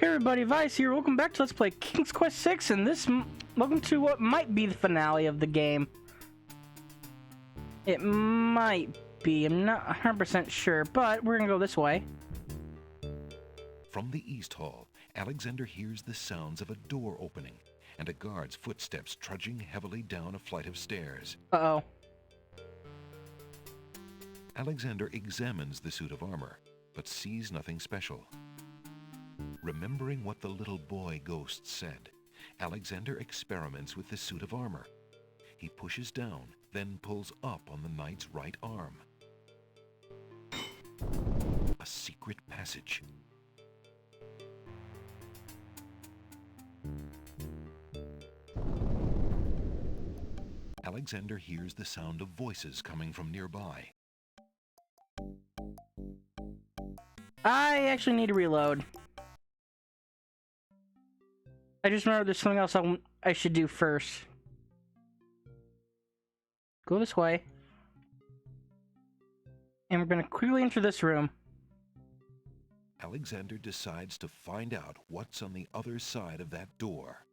Hey everybody, Vice here. Welcome back to Let's Play King's Quest 6, and welcome to what might be the finale of the game. It might be. I'm not 100% sure, but we're gonna go this way. From the East Hall, Alexander hears the sounds of a door opening and a guard's footsteps trudging heavily down a flight of stairs. Uh-oh. Alexander examines the suit of armor, but sees nothing special. Remembering what the little boy ghost said, Alexander experiments with the suit of armor. He pushes down, then pulls up on the knight's right arm. A secret passage. Alexander hears the sound of voices coming from nearby. I actually need to reload. I just remember there's something else I should do first. Go this way. And we're gonna quickly enter this room. Alexander decides to find out what's on the other side of that door.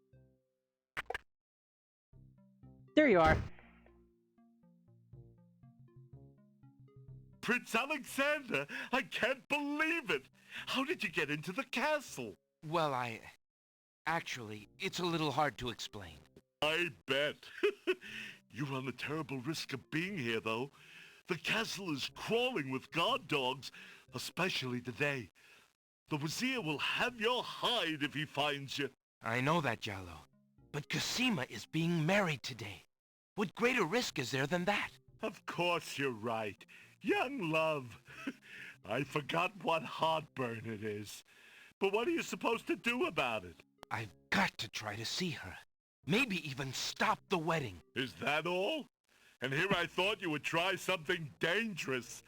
There you are. Prince Alexander, I can't believe it! How did you get into the castle? Well, actually, it's a little hard to explain. I bet. You run a terrible risk of being here, though. The castle is crawling with guard dogs, especially today. The Wazir will have your hide if he finds you. I know that, Jallo. But Cosima is being married today. What greater risk is there than that? Of course you're right. Young love. I forgot what heartburn it is. But what are you supposed to do about it? I've got to try to see her. Maybe even stop the wedding. Is that all? And here I thought you would try something dangerous.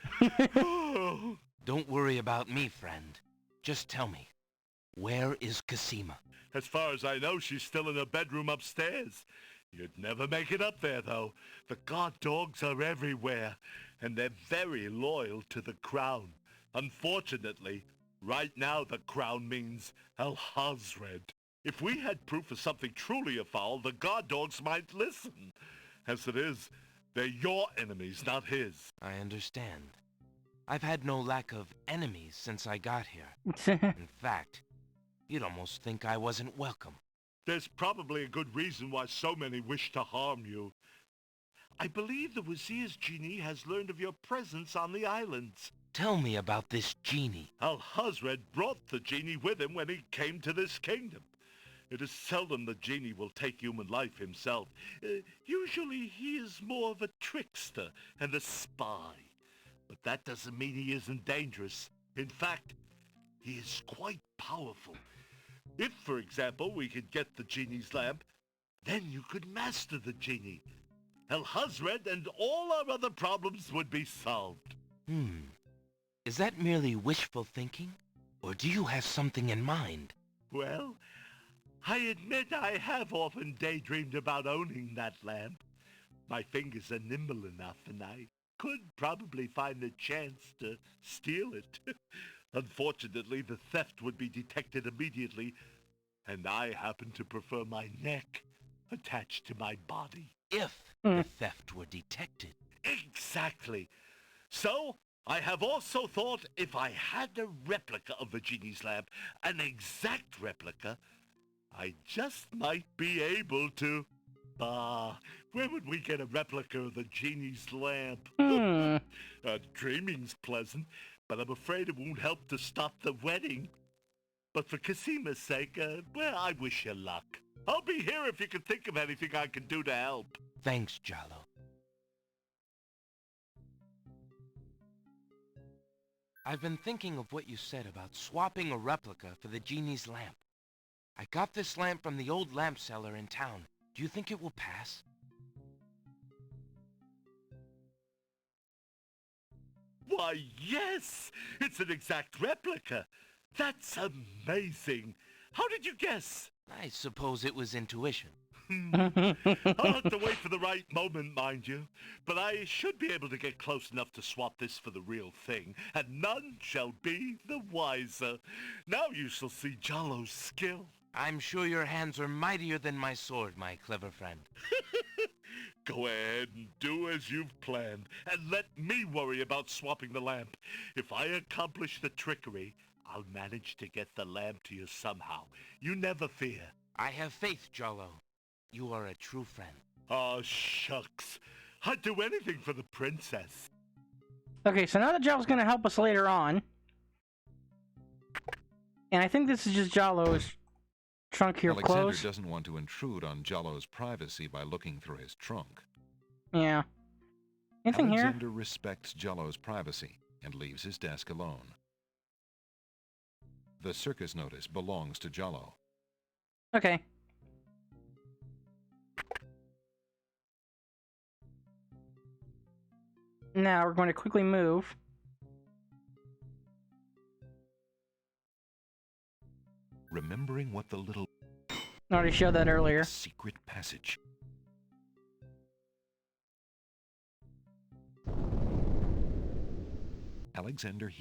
Don't worry about me, friend. Just tell me, where is Cosima? As far as I know, she's still in her bedroom upstairs. You'd never make it up there, though. The guard dogs are everywhere, and they're very loyal to the crown. Unfortunately, right now the crown means Al-Hazred. If we had proof of something truly afoul, the guard dogs might listen. As it is, they're your enemies, not his. I understand. I've had no lack of enemies since I got here. In fact, you'd almost think I wasn't welcome. There's probably a good reason why so many wish to harm you. I believe the Wazir's genie has learned of your presence on the islands. Tell me about this genie. Al-Hazred brought the genie with him when he came to this kingdom. It is seldom the genie will take human life himself. Usually he is more of a trickster and a spy. But that doesn't mean he isn't dangerous. In fact, he is quite powerful. If, for example, we could get the genie's lamp, then you could master the genie. Al-Hazred and all our other problems would be solved. Is that merely wishful thinking? Or do you have something in mind? Well, I admit I have often daydreamed about owning that lamp. My fingers are nimble enough, and I could probably find a chance to steal it. Unfortunately, the theft would be detected immediately, and I happen to prefer my neck attached to my body. If the theft were detected. Exactly. So, I have also thought if I had a replica of the genie's lamp, an exact replica, I just might be able to... where would we get a replica of the genie's lamp? Dreaming's pleasant, but I'm afraid it won't help to stop the wedding. But for Cosima's sake, well, I wish you luck. I'll be here if you can think of anything I can do to help. Thanks, Jallo. I've been thinking of what you said about swapping a replica for the genie's lamp. I got this lamp from the old lamp seller in town. Do you think it will pass? Why, yes! It's an exact replica. That's amazing. How did you guess? I suppose it was intuition. I'll have to wait for the right moment, mind you. But I should be able to get close enough to swap this for the real thing, and none shall be the wiser. Now you shall see Jollo's skill. I'm sure your hands are mightier than my sword, my clever friend. Go ahead and do as you've planned, and let me worry about swapping the lamp. If I accomplish the trickery, I'll manage to get the lamp to you somehow. You never fear. I have faith, Jollo. You are a true friend. Aw, shucks. I'd do anything for the princess. Okay, so now that Jollo's gonna help us later on. And I think this is just Jollo's trunk here of Alexander clothes. doesn't want to intrude on Jollo's privacy by looking through his trunk. Yeah. Anything here? Alexander respects Jollo's privacy and leaves his desk alone. The circus notice belongs to Jollo. Okay. Now we're going to quickly move. Remembering what the little I already showed that earlier. secret passage. Alexander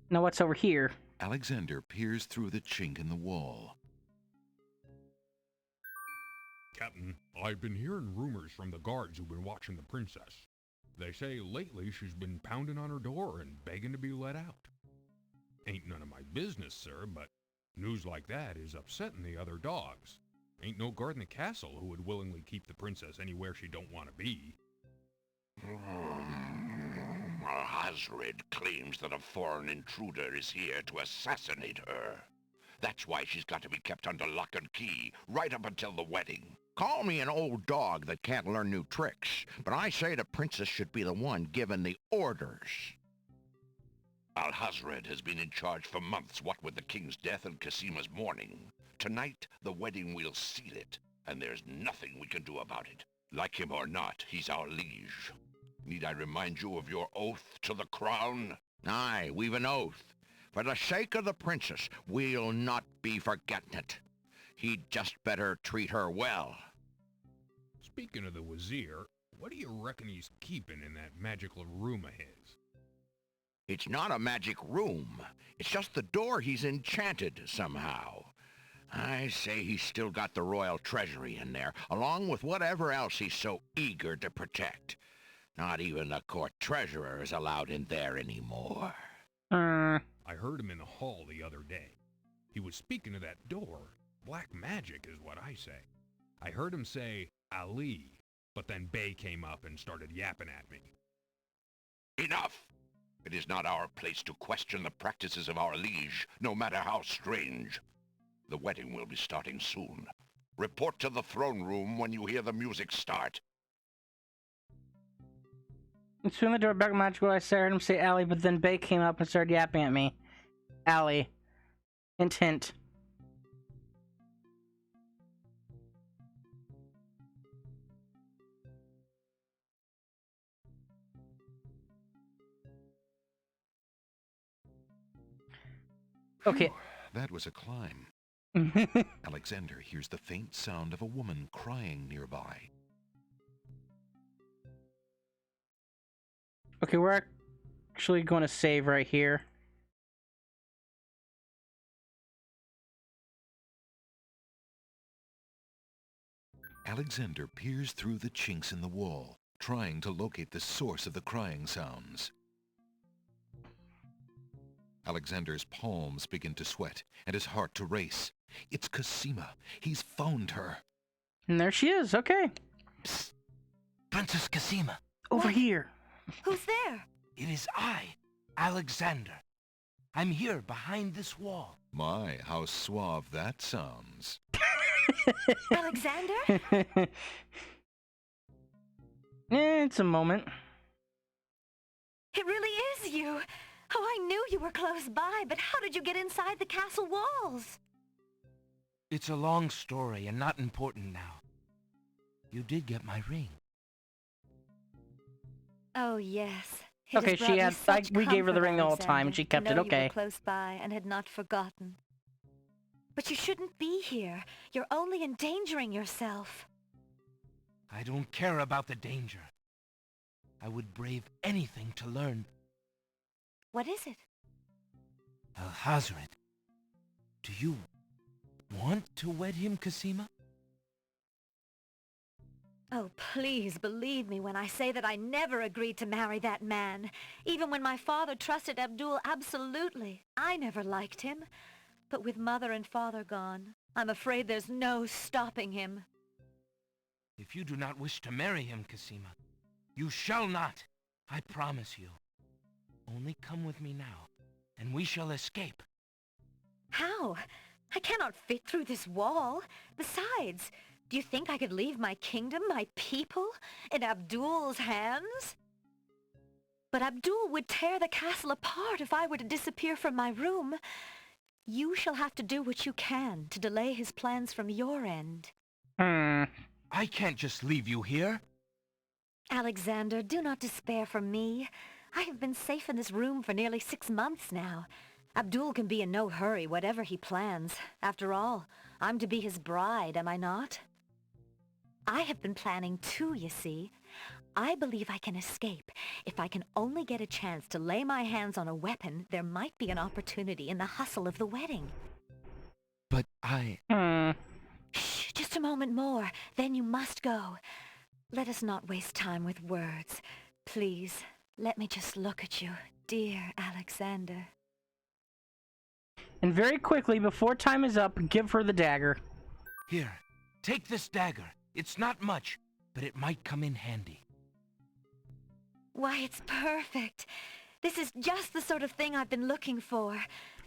Now what's over here? Alexander peers through the chink in the wall. Captain, I've been hearing rumors from the guards who've been watching the princess. They say lately she's been pounding on her door and begging to be let out. Ain't none of my business, sir, but news like that is upsetting the other dogs. Ain't no guard in the castle who would willingly keep the princess anywhere she don't want to be. Hazred claims that a foreign intruder is here to assassinate her. That's why she's got to be kept under lock and key, right up until the wedding. Call me an old dog that can't learn new tricks, but I say the princess should be the one given the orders. Alhazred has been in charge for months, what with the king's death and Casima's mourning. Tonight, the wedding will seal it, and there's nothing we can do about it. Like him or not, he's our liege. Need I remind you of your oath to the crown? Aye, we've an oath. For the sake of the princess, we'll not be forgetting it. He'd just better treat her well. Speaking of the Wazir, what do you reckon he's keeping in that magical room of his? It's not a magic room. It's just the door he's enchanted somehow. I say he's still got the royal treasury in there, along with whatever else he's so eager to protect. Not even the court treasurer is allowed in there anymore. I heard him in the hall the other day. He was speaking of that door. Black magic is what I say. I heard him say, Ali, but then Bay came up and started yapping at me. Enough! It is not our place to question the practices of our liege, no matter how strange. The wedding will be starting soon. Report to the throne room when you hear the music start. And soon the door back magical. I heard him say Allie, but then Bay came up and started yapping at me. Allie. Hint, hint. Okay. Phew, that was a climb. Alexander hears the faint sound of a woman crying nearby. Okay, we're actually going to save right here. Alexander peers through the chinks in the wall, trying to locate the source of the crying sounds. Alexander's palms begin to sweat and his heart to race. It's Casima. He's found her. And there she is. Okay. Psst. Princess Casima. Over here. Who's there? It is I, Alexander. I'm here behind this wall. My, how suave that sounds. Alexander? It's a moment. It really is you. Oh, I knew you were close by, but how did you get inside the castle walls? It's a long story and not important now. You did get my ring. Oh, yes. Okay, she had. We gave her the ring the whole time, and she kept it. You Okay. were close by and had not forgotten. But you shouldn't be here. You're only endangering yourself. I don't care about the danger. I would brave anything to learn. What is it? Alhazred, do you want to wed him, Cosima? Oh, please believe me when I say that I never agreed to marry that man. Even when my father trusted Abdul absolutely. I never liked him. But with mother and father gone, I'm afraid there's no stopping him. If you do not wish to marry him, Cosima, you shall not. I promise you. Only come with me now, and we shall escape. How? I cannot fit through this wall. Besides, do you think I could leave my kingdom, my people, in Abdul's hands? But Abdul would tear the castle apart if I were to disappear from my room. You shall have to do what you can to delay his plans from your end. I can't just leave you here. Alexander, do not despair for me. I have been safe in this room for nearly 6 months now. Abdul can be in no hurry, whatever he plans. After all, I'm to be his bride, am I not? I have been planning too, you see. I believe I can escape. If I can only get a chance to lay my hands on a weapon, there might be an opportunity in the hustle of the wedding. But I... Shh, just a moment more, then you must go. Let us not waste time with words. Please, let me just look at you, dear Alexander. And very quickly, before time is up, give her the dagger. Here, take this dagger. It's not much, but it might come in handy. Why, it's perfect. This is just the sort of thing I've been looking for.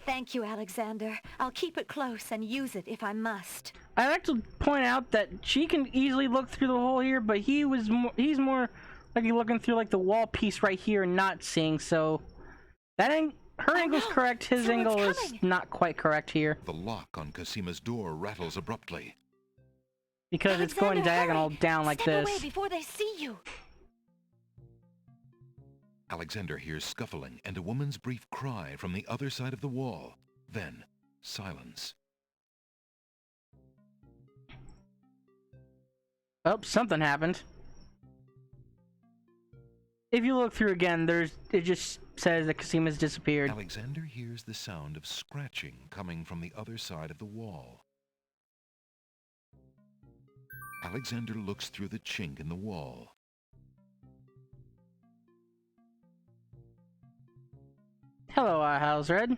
Thank you, Alexander. I'll keep it close and use it if I must. I'd like to point out that she can easily look through the hole here, but he's more like looking through like the wall piece right here and not seeing, so that her angle's correct, his angle is not quite correct here. The lock on Cosima's door rattles abruptly. Because it's going diagonal down like Step this. away before they see you. Alexander hears scuffling and a woman's brief cry from the other side of the wall. Then, silence. Oh, something happened. If you look through again, it just says that Cosima's disappeared. Alexander hears the sound of scratching coming from the other side of the wall. Alexander looks through the chink in the wall. Hello, Alhazred.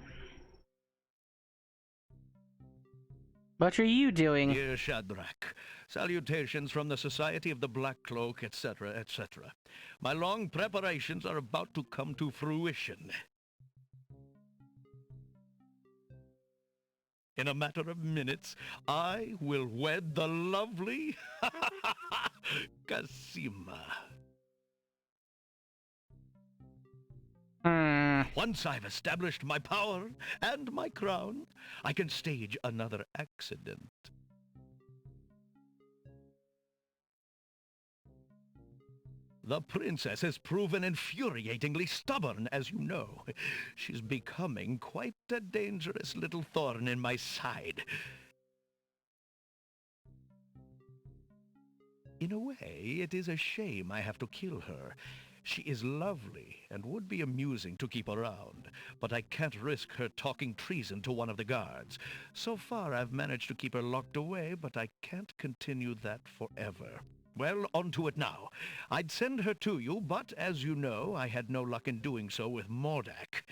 What are you doing? Dear Shadrach, salutations from the Society of the Black Cloak, etc., etc. My long preparations are about to come to fruition. In a matter of minutes, I will wed the lovely Cosima. Once I've established my power and my crown, I can stage another accident. The princess has proven infuriatingly stubborn, as you know. She's becoming quite a dangerous little thorn in my side. In a way, it is a shame I have to kill her. She is lovely and would be amusing to keep around, but I can't risk her talking treason to one of the guards. So far, I've managed to keep her locked away, but I can't continue that forever. Well, on to it now. I'd send her to you, but as you know, I had no luck in doing so with Mordak.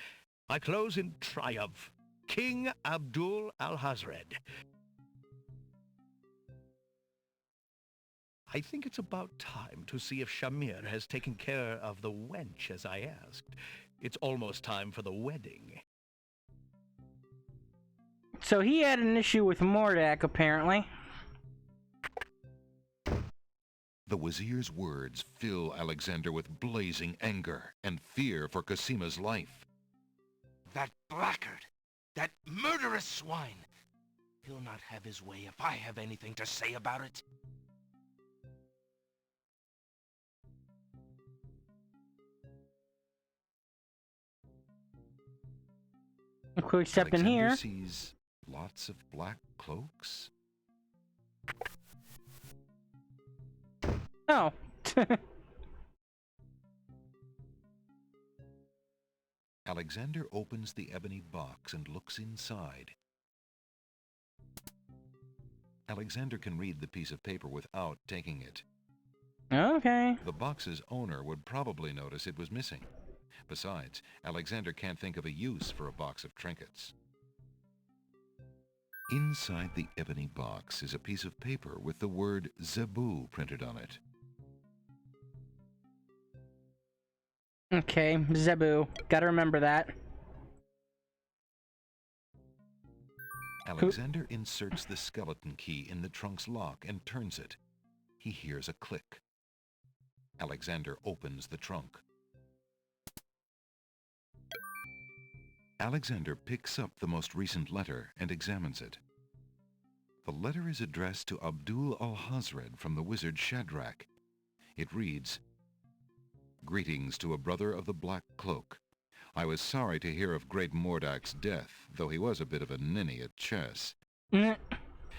I close in triumph. King Abdul Alhazred. I think it's about time to see if Shamir has taken care of the wench as I asked. It's almost time for the wedding. So he had an issue with Mordak, apparently. The Wazir's words fill Alexander with blazing anger and fear for Cosima's life. That blackguard! That murderous swine! He'll not have his way if I have anything to say about it. A quick step in here. Sees Lots of black cloaks? Oh. Alexander opens the ebony box and looks inside. Alexander can read the piece of paper without taking it. Okay. The box's owner would probably notice it was missing. Besides, Alexander can't think of a use for a box of trinkets. Inside the ebony box is a piece of paper with the word Zebu printed on it. Okay, Zebu. Gotta remember that. Alexander inserts the skeleton key in the trunk's lock and turns it. He hears a click. Alexander opens the trunk. Alexander picks up the most recent letter and examines it. The letter is addressed to Abdul al-Hazred from the wizard Shadrach. It reads, "Greetings to a brother of the Black Cloak. I was sorry to hear of great Mordak's death, though he was a bit of a ninny at chess. Mm.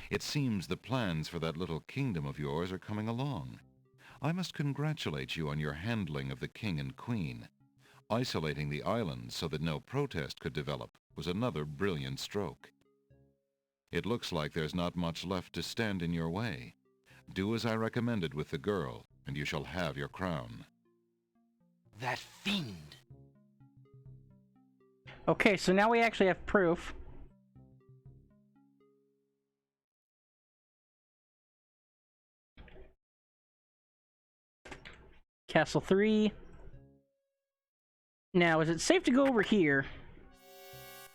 It seems the plans for that little kingdom of yours are coming along. I must congratulate you on your handling of the king and queen. Isolating the islands so that no protest could develop was another brilliant stroke. It looks like there's not much left to stand in your way. Do as I recommended with the girl, and you shall have your crown." That fiend! Okay, so now we actually have proof. Castle 3. Now, is it safe to go over here?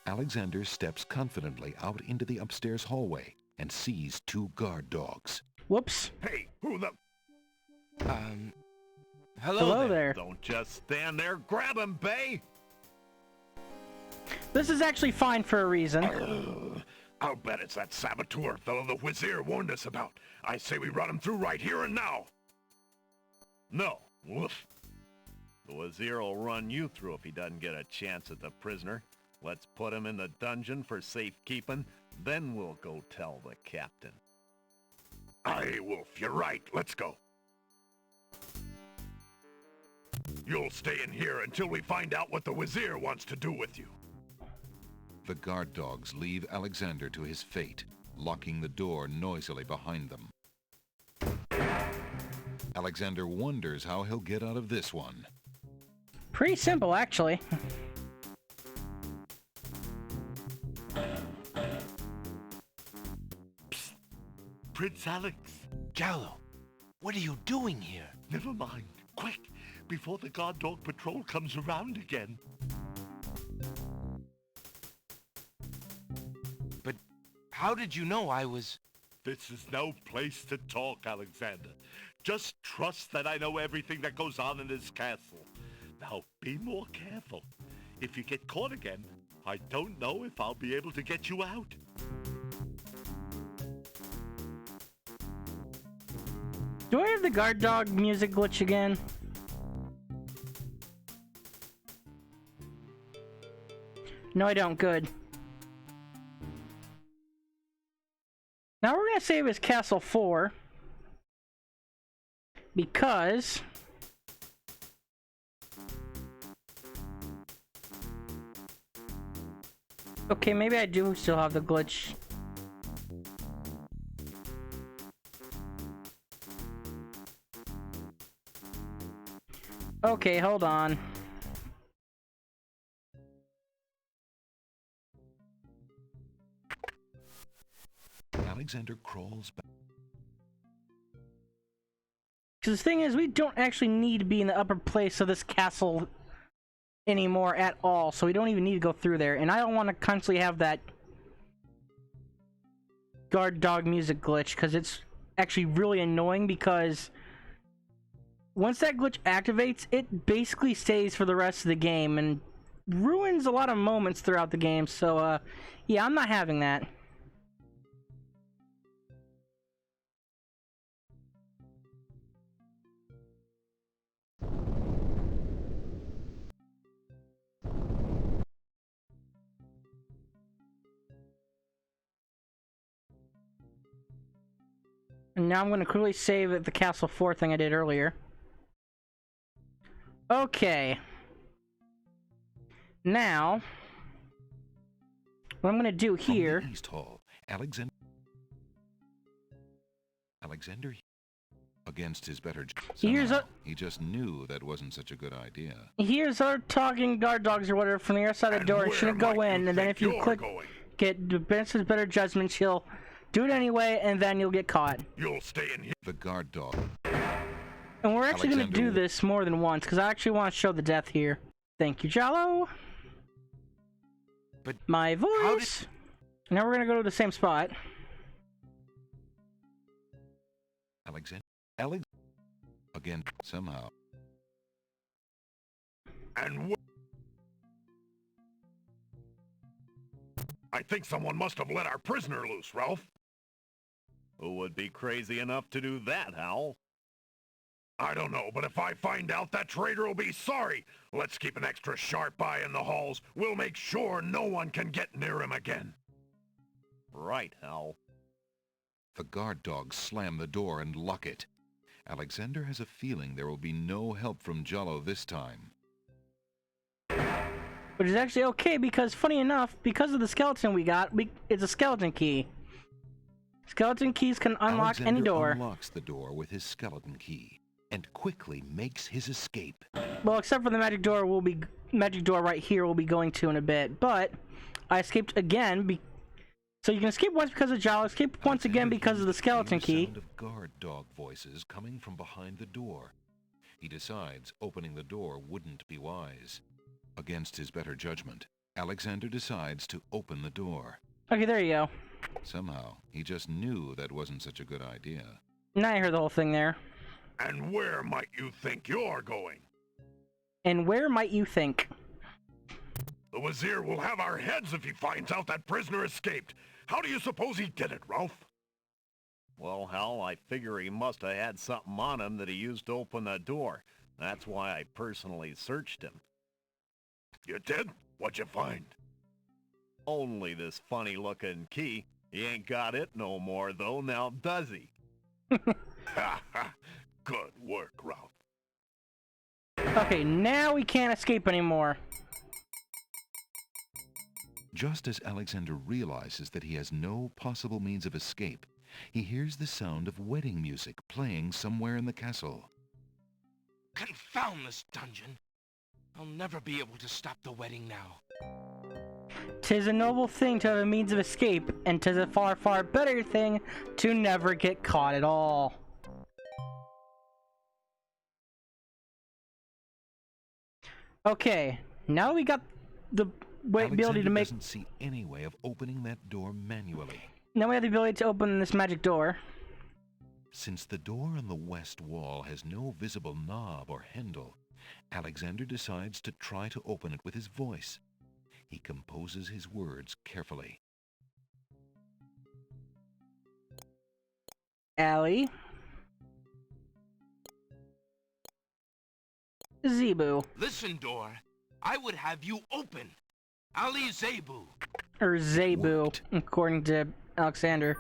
Alexander steps confidently out into the upstairs hallway and sees 2 guard dogs. Whoops. Hey, who the... Hello there. Don't just stand there. Grab him, Bay! This is actually fine for a reason. I'll bet it's that saboteur fellow the Wazir warned us about. I say we run him through right here and now. No. Woof. The Wazir will run you through if he doesn't get a chance at the prisoner. Let's put him in the dungeon for safekeeping, then we'll go tell the captain. Aye, Wolf, you're right. Let's go. You'll stay in here until we find out what the Wazir wants to do with you. The guard dogs leave Alexander to his fate, locking the door noisily behind them. Alexander wonders how he'll get out of this one. Pretty simple, actually. Psst. Prince Alex. Jallo, what are you doing here? Never mind. Quick, before the guard dog patrol comes around again. But how did you know I was... This is no place to talk, Alexander. Just trust that I know everything that goes on in this castle. Now, be more careful. If you get caught again, I don't know if I'll be able to get you out. Do I have the guard dog music glitch again? No, I don't. Good. Now we're gonna save as Castle 4. Because... Okay, maybe I do still have the glitch. Okay, hold on. Alexander crawls back. Because the thing is, we don't actually need to be in the upper place of this castle anymore at all, so we don't even need to go through there. And I don't want to constantly have that guard dog music glitch, because it's actually really annoying, because once that glitch activates, it basically stays for the rest of the game and ruins a lot of moments throughout the game. So, yeah, I'm not having that. And now I'm going to quickly save at the Castle 4 thing I did earlier. Okay. Now, what I'm going to do here... From the East Hall, Alexander against his better somehow, he just knew that wasn't such a good idea. Here's our talking guard dogs or whatever from the other side of the door and shouldn't go in, and then if you click get against his better judgments, he'll do it anyway, and then you'll get caught. You'll stay in here. The guard dog. And we're actually going to do this more than once, because I actually want to show the death here. Thank you, Jalo. But my voice. Now we're going to go to the same spot. Again, somehow. And I think someone must have let our prisoner loose, Ralph. Who would be crazy enough to do that, Hal? I don't know, but if I find out, that traitor will be sorry. Let's keep an extra sharp eye in the halls. We'll make sure no one can get near him again. Right, Hal. The guard dogs slam the door and lock it. Alexander has a feeling there will be no help from Jalo this time. Which is actually okay, because funny enough, because of the skeleton we got, it's a skeleton key. Skeleton keys can unlock any door. Alexander unlocks the door with his skeleton key and quickly makes his escape. Well, except for the magic door right here we'll be going to in a bit, but I escaped again. So you can escape once because of Jalo, escape once again because of the skeleton key. Sound of guard dog voices coming from behind the door. He decides opening the door wouldn't be wise. Against his better judgment, Alexander decides to open the door. Okay, there you go. Somehow, he just knew that wasn't such a good idea. Now I heard the whole thing there. And where might you think you're going? And where might you think? The Wazir will have our heads if he finds out that prisoner escaped. How do you suppose he did it, Ralph? Well, Hal, I figure he must have had something on him that he used to open the door. That's why I personally searched him. You did? What'd you find? Only this funny-looking key. He ain't got it no more, though, now does he? Ha ha! Good work, Ralph. Okay, now we can't escape anymore. Just as Alexander realizes that he has no possible means of escape, he hears the sound of wedding music playing somewhere in the castle. Confound this dungeon! I'll never be able to stop the wedding now. 'Tis a noble thing to have a means of escape, and 'tis a far, far better thing to never get caught at all. Okay, now we got the ability to make... doesn't see any way of opening that door manually. Now we have the ability to open this magic door. Since the door on the west wall has no visible knob or handle, Alexander decides to try to open it with his voice. He composes his words carefully. Allie. Zebu. Listen, door. I would have you open. Ali Zebu. Or Zebu, What? according to Alexander.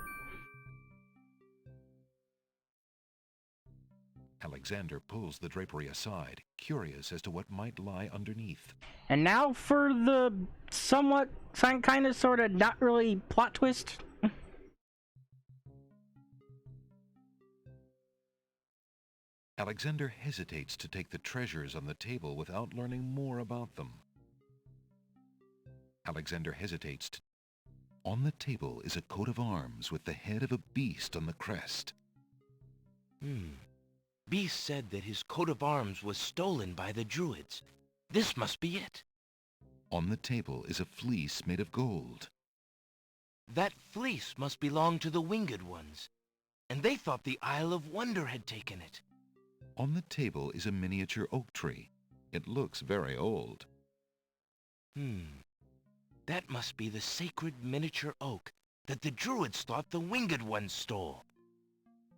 Alexander pulls the drapery aside, curious as to what might lie underneath. And now for the somewhat, kind of, sort of, not really plot twist. Alexander hesitates to take the treasures on the table without learning more about them. Alexander hesitates. On the table is a coat of arms with the head of a beast on the crest. Beast said that his coat of arms was stolen by the Druids. This must be it. On the table is a fleece made of gold. That fleece must belong to the Winged Ones, and they thought the Isle of Wonder had taken it. On the table is a miniature oak tree. It looks very old. That must be the sacred miniature oak that the Druids thought the Winged Ones stole.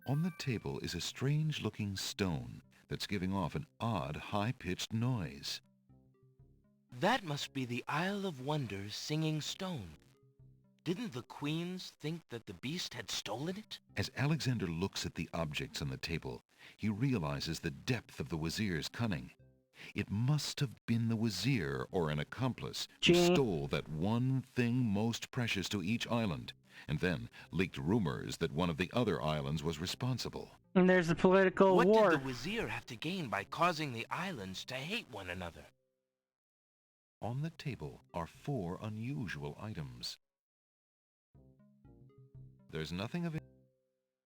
On the table is a strange-looking stone that's giving off an odd, high-pitched noise. That must be the Isle of Wonder's singing stone. Didn't the queens think that the beast had stolen it? As Alexander looks at the objects on the table, he realizes the depth of the Wazir's cunning. It must have been the Wazir or an accomplice who Genie. stole that one thing most precious to each island, and then leaked rumors that one of the other islands was responsible. And there's the political What war. did the Wazir have to gain by causing the islands to hate one another? On the table are 4 unusual items. There's nothing of it.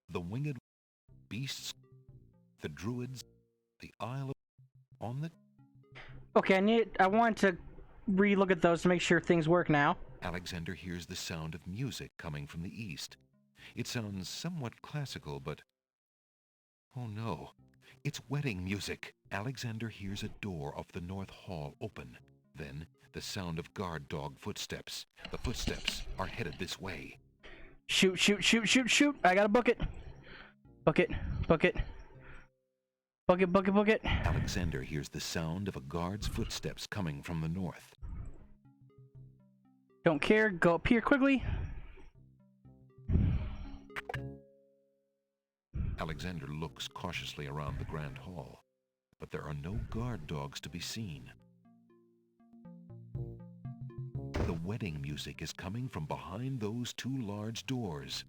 The winged beasts, the druids, the Isle of... On the... Okay, I want to re-look at those to make sure things work now. Alexander hears the sound of music coming from the east. It sounds somewhat classical, but... Oh no, it's wedding music. Alexander hears a door off the north hall open. Then, the sound of guard dog footsteps. The footsteps are headed this way. Shoot, shoot, shoot, shoot, shoot. I gotta book it. Book it, book it. Book it, book it, book it. Alexander hears the sound of a guard's footsteps coming from the north. Don't care, go up here quickly. Alexander looks cautiously around the grand hall, but there are no guard dogs to be seen. The wedding music is coming from behind those 2 large doors.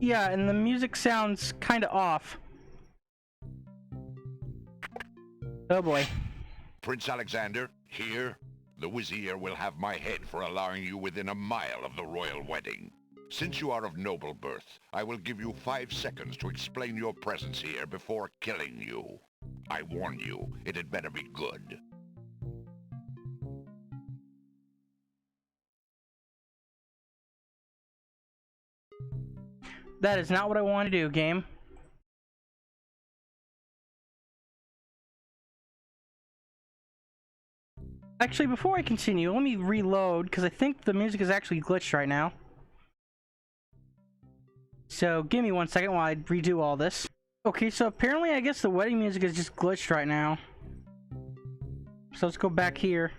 Yeah, and the music sounds kind of off. Oh boy. Prince Alexander, here, the Wazir will have my head for allowing you within a mile of the royal wedding. Since you are of noble birth, I will give you 5 seconds to explain your presence here before killing you. I warn you, it had better be good. That is not what I want to do, game. Actually, before I continue, let me reload, because I think the music is actually glitched right now. So, give me 1 second while I redo all this. Okay, so apparently I guess the wedding music is just glitched right now. So let's go back here.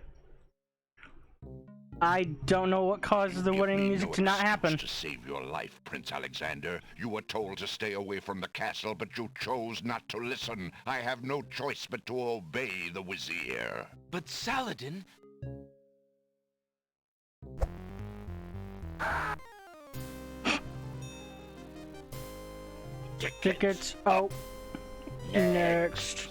I don't know what causes the wedding music to not happen. To save your life, Prince Alexander, you were told to stay away from the castle, but you chose not to listen. I have no choice but to obey the Wazir. But Saladin... Tickets. Oh. Next.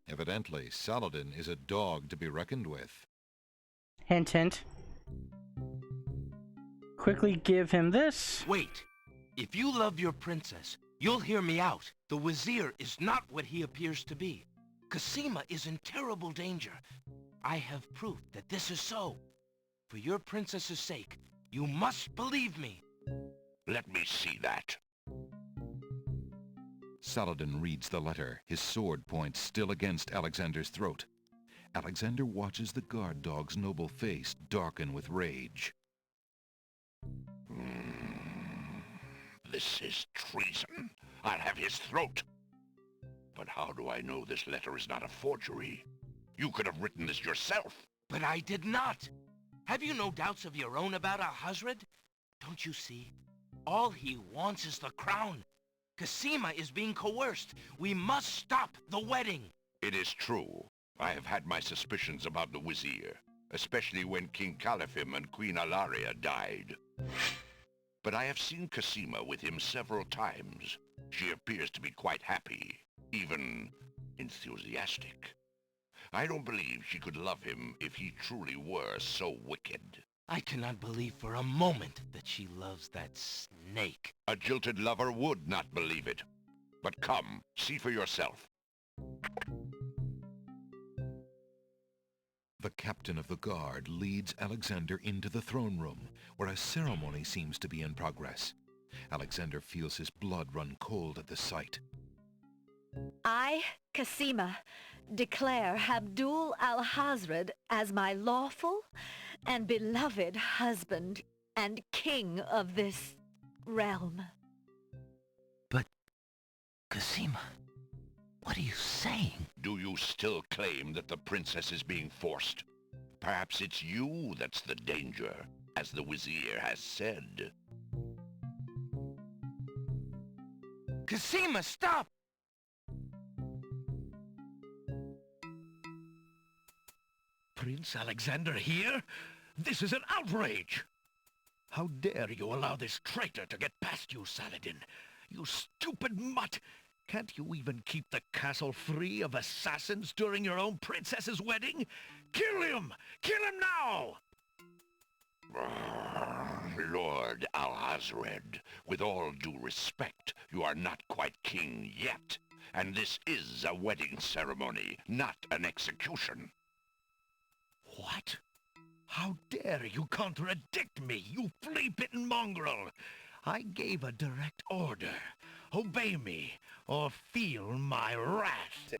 Evidently, Saladin is a dog to be reckoned with. Hint, hint. Quickly give him this. Wait. If you love your princess, you'll hear me out. The Wazir is not what he appears to be. Casima is in terrible danger. I have proof that this is so. For your princess's sake, you must believe me. Let me see that. Saladin reads the letter, his sword point still against Alexander's throat. Alexander watches the guard dog's noble face darken with rage. This is treason. I'll have his throat. But how do I know this letter is not a forgery? You could have written this yourself. But I did not. Have you no doubts of your own about Ahazred? Don't you see? All he wants is the crown. Casima is being coerced. We must stop the wedding. It is true. I have had my suspicions about the Wazir, especially when King Califim and Queen Alaria died. But I have seen Casima with him several times. She appears to be quite happy, even enthusiastic. I don't believe she could love him if he truly were so wicked. I cannot believe for a moment that she loves that snake. A jilted lover would not believe it. But come, see for yourself. The captain of the guard leads Alexander into the throne room, where a ceremony seems to be in progress. Alexander feels his blood run cold at the sight. I, Casima, declare Abdul al-Hazred as my lawful and beloved husband and king of this realm. But, Casima... What are you saying? Do you still claim that the princess is being forced? Perhaps it's you that's the danger, as the Wazir has said. Cosima, stop! Prince Alexander here? This is an outrage! How dare you allow this traitor to get past you, Saladin? You stupid mutt! Can't you even keep the castle free of assassins during your own princess's wedding? Kill him! Kill him now! Lord Alhazred, with all due respect, you are not quite king yet. And this is a wedding ceremony, not an execution. What? How dare you contradict me, you flea-bitten mongrel! I gave a direct order. Obey me, or feel my wrath.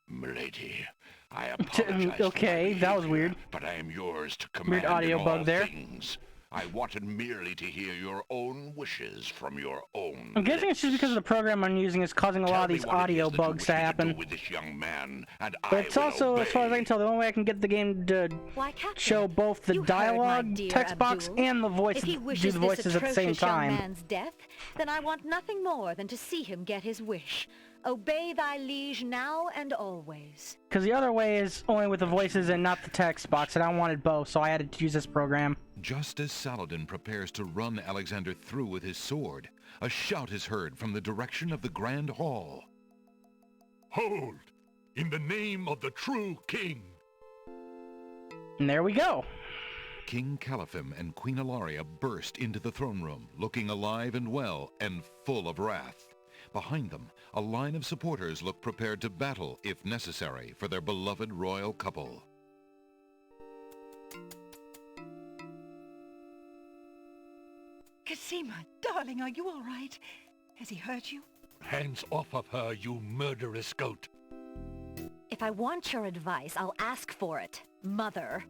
Milady, I apologize Okay, for my that was behavior, weird. but I am yours to Weird command audio in bug all there. things. I wanted merely to hear your own wishes from your own I'm guessing it's just because of the program I'm using is causing a lot of these audio bugs to happen. With this young man, and But it's also, as far as I can tell, the only way I can get the game to Why, Captain, show both the you heard my dialogue dear text box Abdul. and the voice, If he do wishes the this voices at the same atrocious young time. man's death, then I want nothing more than to see him get his wish. Obey thy liege now and always. Because the other way is only with the voices and not the text box, and I wanted both, so I had to use this program. Just as Saladin prepares to run Alexander through with his sword, a shout is heard from the direction of the Grand Hall. Hold! In the name of the true king! And there we go. King Caliphim and Queen Ilaria burst into the throne room, looking alive and well and full of wrath. Behind them, a line of supporters look prepared to battle, if necessary, for their beloved royal couple. Cosima, darling, are you all right? Has he hurt you? Hands off of her, you murderous goat! If I want your advice, I'll ask for it, Mother.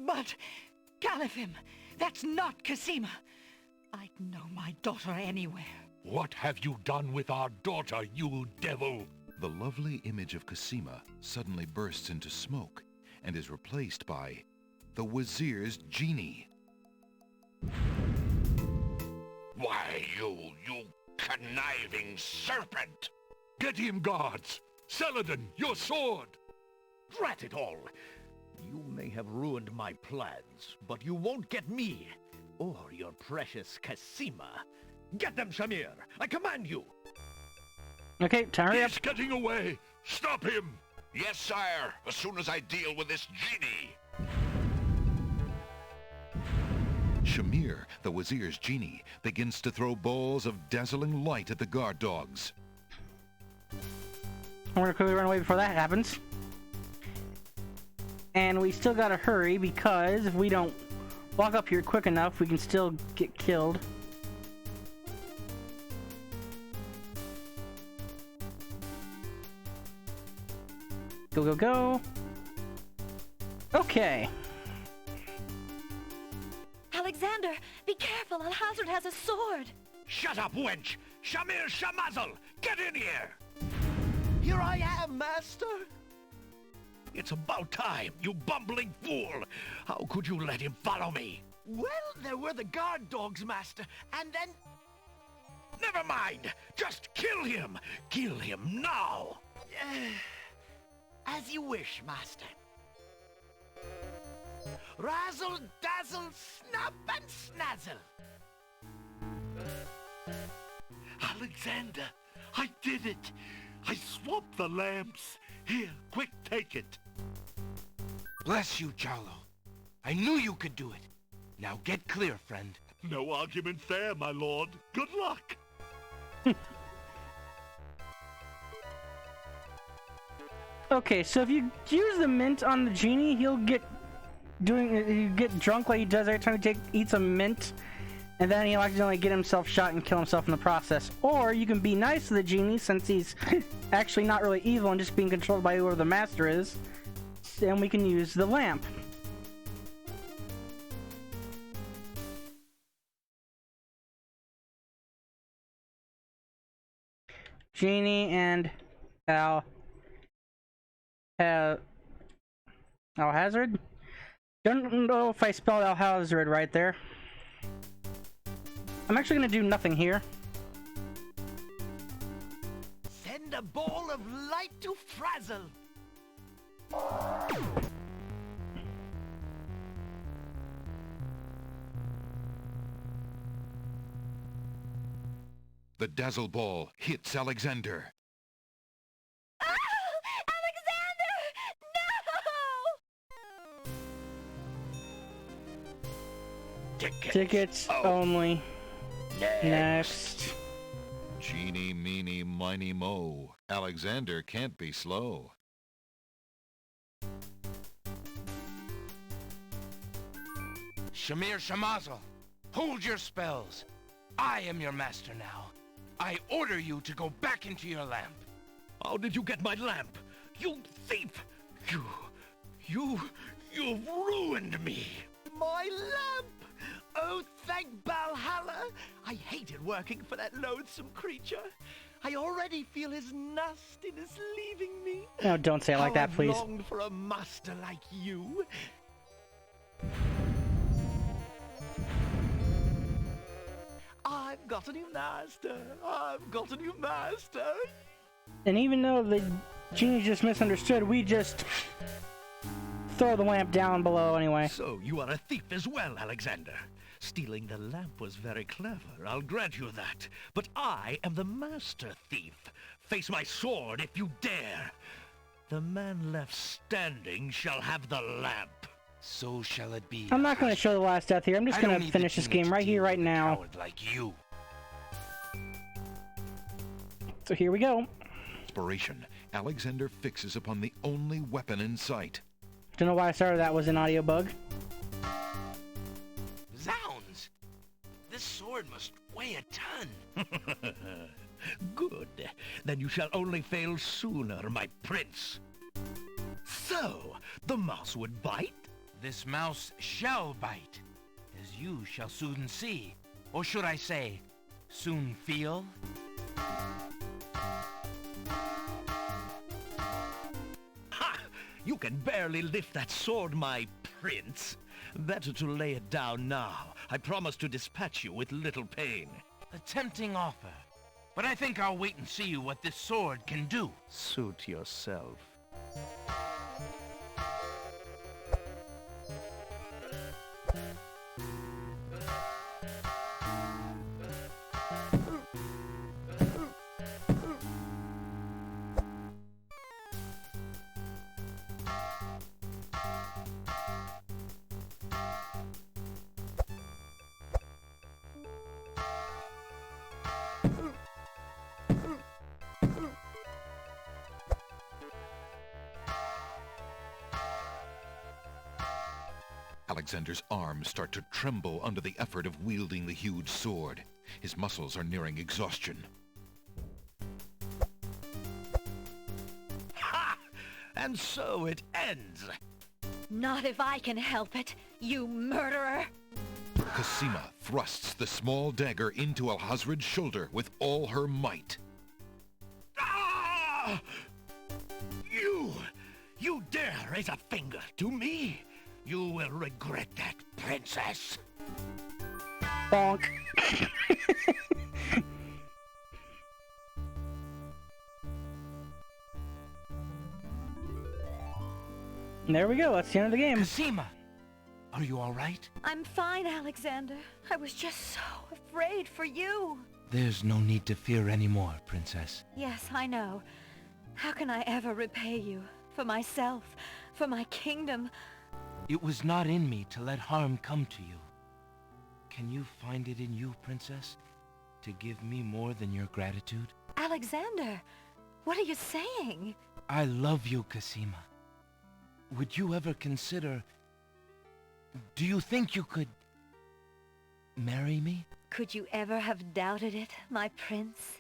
But, Caliphim, that's not Cosima. I'd know my daughter anywhere. What have you done with our daughter, you devil? The lovely image of Cosima suddenly bursts into smoke and is replaced by the Wazir's genie. Why, you conniving serpent! Get him, guards! Saladin, your sword! Drat it all! You may have ruined my plans, but you won't get me, or your precious Cosima. Get them, Shamir! I command you! Okay, hurry up. He's getting away! Stop him! Yes, sire, as soon as I deal with this genie. Shamir, the Wazir's genie, begins to throw balls of dazzling light at the guard dogs. We're gonna quickly run away before that happens. And we still gotta hurry, because if we don't walk up here quick enough, we can still get killed. Go, go, go. Okay. Alexander, be careful, Alhazred has a sword. Shut up, wench! Shamir Shamazel! Get in here! Here I am, master! It's about time, you bumbling fool! How could you let him follow me? Well, there were the guard dogs, master, and then... Never mind! Just kill him! Kill him now! As you wish, master. Razzle, dazzle, snap and snazzle! Alexander, I did it! I swapped the lamps! Here, quick, take it! Bless you, Jalo. I knew you could do it. Now get clear, friend. No argument there, my lord. Good luck! Okay, so if you use the mint on the genie, he'll get drunk like he does every time he eats a mint, and then he'll accidentally get himself shot and kill himself in the process. Or you can be nice to the genie, since he's actually not really evil and just being controlled by whoever the master is, and we can use the lamp. Genie and Al Hazard. Don't know if I spelled Al Hazard right there. I'm actually gonna do nothing here. Send a ball of light to frazzle. The dazzle ball hits Alexander. Ah! Alexander! No! Tickets only. Next. Genie, meeny, miny, mo. Alexander can't be slow. Shamir Shamazel, hold your spells. I am your master now. I order you to go back into your lamp. How did you get my lamp? You thief! You've ruined me! My lamp! Oh, thank Valhalla! I hated working for that loathsome creature. I already feel his nastiness leaving me. No, don't say it like that, I've please. longed for a master like you. I've got a new master. I've got a new master. And even though the genie just misunderstood, we just throw the lamp down below anyway. So you are a thief as well, Alexander. Stealing the lamp was very clever, I'll grant you that. But I am the master thief. Face my sword if you dare. The man left standing shall have the lamp. So shall it be. I'm not going to show the last death here. I'm just going to finish this game right here, right now. Coward like you. So here we go. Inspiration. Alexander fixes upon the only weapon in sight. Don't know why I started that was an audio bug. Zounds! This sword must weigh a ton. Good. Then you shall only fail sooner, my prince. So, the mouse would bite? This mouse shall bite, as you shall soon see. Or should I say, soon feel? Ha! You can barely lift that sword, my prince. Better to lay it down now. I promise to dispatch you with little pain. A tempting offer. But I think I'll wait and see what this sword can do. Suit yourself. Alexander's arms start to tremble under the effort of wielding the huge sword. His muscles are nearing exhaustion. Ha! And so it ends. Not if I can help it, you murderer! Cosima thrusts the small dagger into Alhazred's shoulder with all her might. Ah! You dare raise a finger to me? You will regret that, princess. Bonk. There we go. That's the end of the game. Cosima, are you all right? I'm fine, Alexander. I was just so afraid for you. There's no need to fear anymore, princess. Yes, I know. How can I ever repay you? For myself, for my kingdom. It was not in me to let harm come to you. Can you find it in you, princess, to give me more than your gratitude? Alexander, what are you saying? I love you, Cosima. Would you ever consider... Do you think you could... marry me? Could you ever have doubted it, my prince?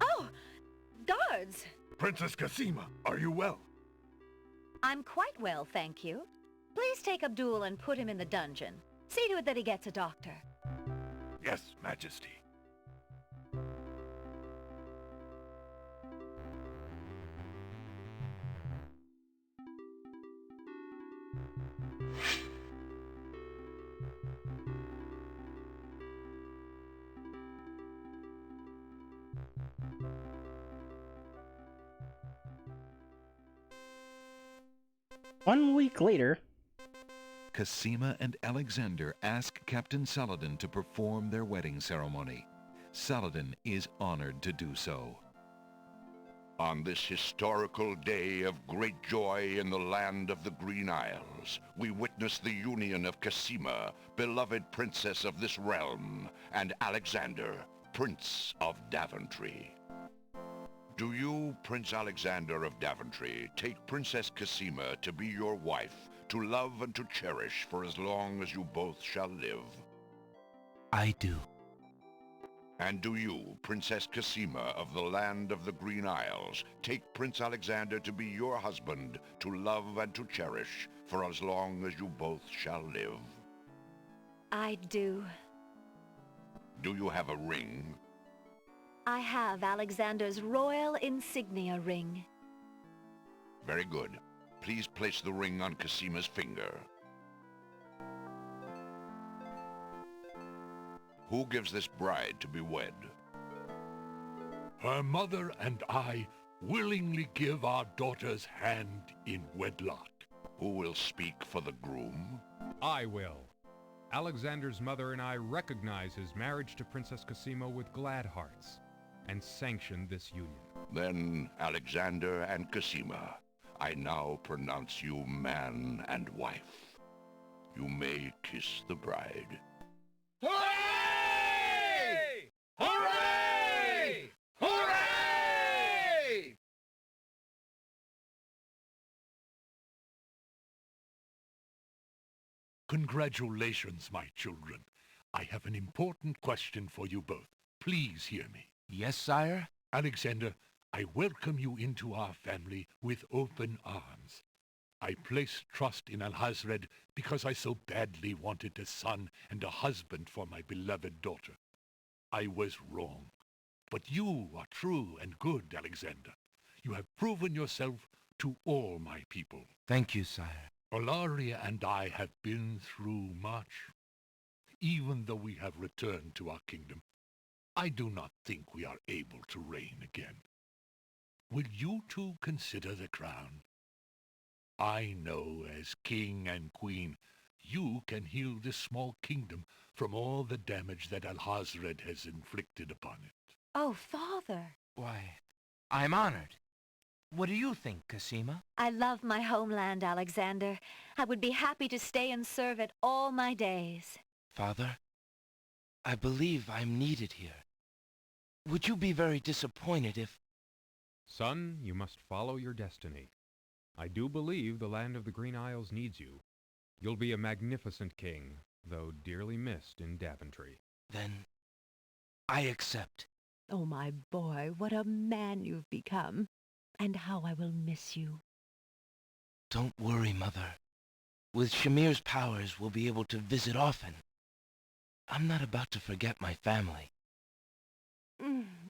Oh! Guards! Princess Cassima, are you well? I'm quite well, thank you. Please take Abdul and put him in the dungeon. See to it that he gets a doctor. Yes, Majesty. One week later, Cassima and Alexander ask Captain Saladin to perform their wedding ceremony. Saladin is honored to do so. On this historical day of great joy in the land of the Green Isles, we witness the union of Cassima, beloved princess of this realm, and Alexander, Prince of Daventry. Do you, Prince Alexander of Daventry, take Princess Cassima to be your wife, to love and to cherish for as long as you both shall live? I do. And do you, Princess Cassima of the land of the Green Isles, take Prince Alexander to be your husband, to love and to cherish for as long as you both shall live? I do. Do you have a ring? I have Alexander's royal insignia ring. Very good. Please place the ring on Cassima's finger. Who gives this bride to be wed? Her mother and I willingly give our daughter's hand in wedlock. Who will speak for the groom? I will. Alexander's mother and I recognize his marriage to Princess Cassima with glad hearts, and sanction this union. Then, Alexander and Cassima, I now pronounce you man and wife. You may kiss the bride. Hooray! Hooray! Hooray! Congratulations, my children. I have an important question for you both. Please hear me. Yes, sire? Alexander, I welcome you into our family with open arms. I place trust in Alhazred because I so badly wanted a son and a husband for my beloved daughter. I was wrong. But you are true and good, Alexander. You have proven yourself to all my people. Thank you, sire. Olaria and I have been through much. Even though we have returned to our kingdom, I do not think we are able to reign again. Will you two consider the crown? I know as king and queen, you can heal this small kingdom from all the damage that Alhazred has inflicted upon it. Oh, Father. Why, I'm honored. What do you think, Cassima? I love my homeland, Alexander. I would be happy to stay and serve it all my days. Father, I believe I'm needed here. Would you be very disappointed if... Son, you must follow your destiny. I do believe the land of the Green Isles needs you. You'll be a magnificent king, though dearly missed in Daventry. Then, I accept. Oh, my boy, what a man you've become. And how I will miss you. Don't worry, Mother. With Shamir's powers, we'll be able to visit often. I'm not about to forget my family.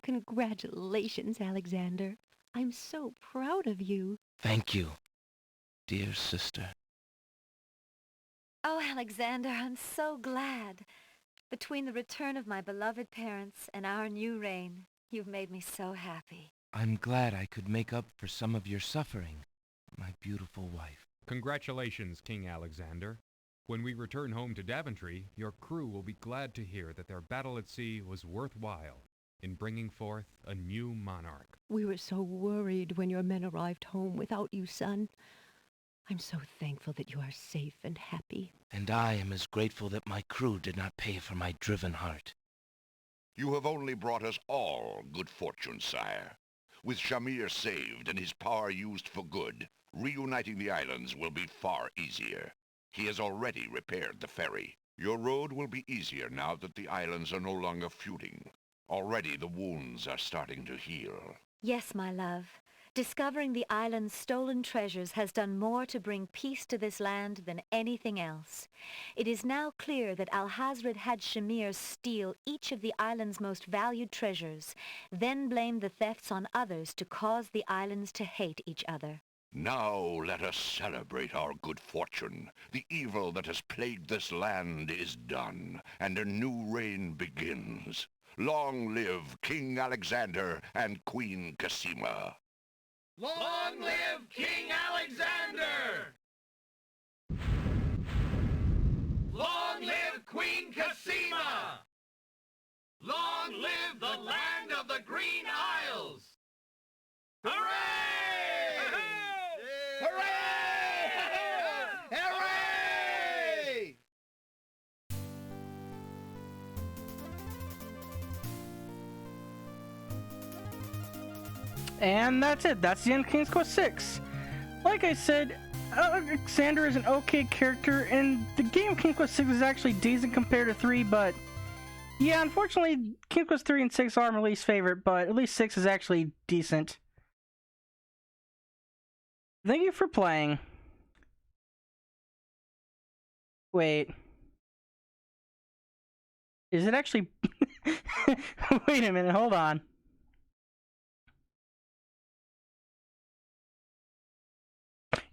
Congratulations, Alexander. I'm so proud of you. Thank you, dear sister. Oh, Alexander, I'm so glad. Between the return of my beloved parents and our new reign, you've made me so happy. I'm glad I could make up for some of your suffering, my beautiful wife. Congratulations, King Alexander. When we return home to Daventry, your crew will be glad to hear that their battle at sea was worthwhile in bringing forth a new monarch. We were so worried when your men arrived home without you, son. I'm so thankful that you are safe and happy. And I am as grateful that my crew did not pay for my driven heart. You have only brought us all good fortune, sire. With Shamir saved and his power used for good, reuniting the islands will be far easier. He has already repaired the ferry. Your road will be easier now that the islands are no longer feuding. Already the wounds are starting to heal. Yes, my love. Discovering the island's stolen treasures has done more to bring peace to this land than anything else. It is now clear that Alhazred had Shamir steal each of the island's most valued treasures, then blame the thefts on others to cause the islands to hate each other. Now let us celebrate our good fortune. The evil that has plagued this land is done, and a new reign begins. Long live King Alexander and Queen Cassima. Long live King Alexander! Long live Queen Cassima! Long live the land of the Green Isles! Hooray! Hooray! Hooray! And that's it. That's the end of King's Quest VI. Like I said, Alexander is an okay character, and the game King's Quest VI is actually decent compared to 3, but yeah, unfortunately, King's Quest 3 and 6 are my least favorite, but at least 6 is actually decent. Thank you for playing. Wait. Is it actually... Wait a minute, hold on.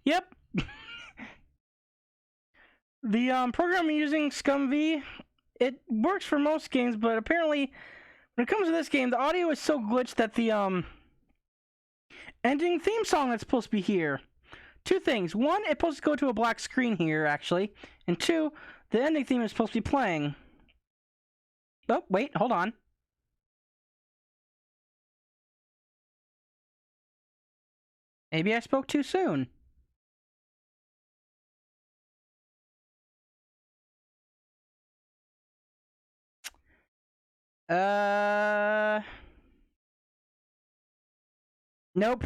Yep. The program I'm using, ScumV, it works for most games, but apparently when it comes to this game, the audio is so glitched that the ending theme song that's supposed to be here. Two things. One, it's supposed to go to a black screen here, actually. And two, the ending theme is supposed to be playing. Oh, wait, hold on. Maybe I spoke too soon. Nope.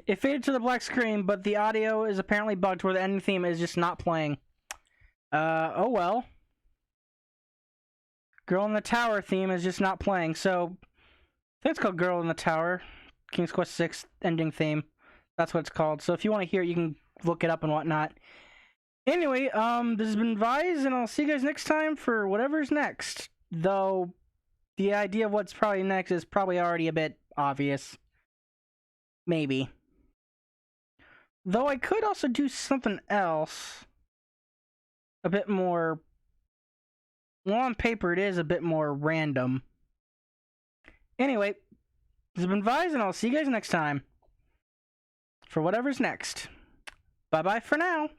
It faded to the black screen, but the audio is apparently bugged where the ending theme is just not playing. Oh well. Girl in the Tower theme is just not playing, so I think it's called Girl in the Tower. King's Quest VI ending theme. That's what it's called. So if you want to hear it, you can look it up and whatnot. Anyway, this has been Vise, and I'll see you guys next time for whatever's next. Though, the idea of what's probably next is probably already a bit obvious. Maybe. Though I could also do something else. A bit more... Well, on paper, it is a bit more random. Anyway, this has been Vise, and I'll see you guys next time. For whatever's next. Bye-bye for now.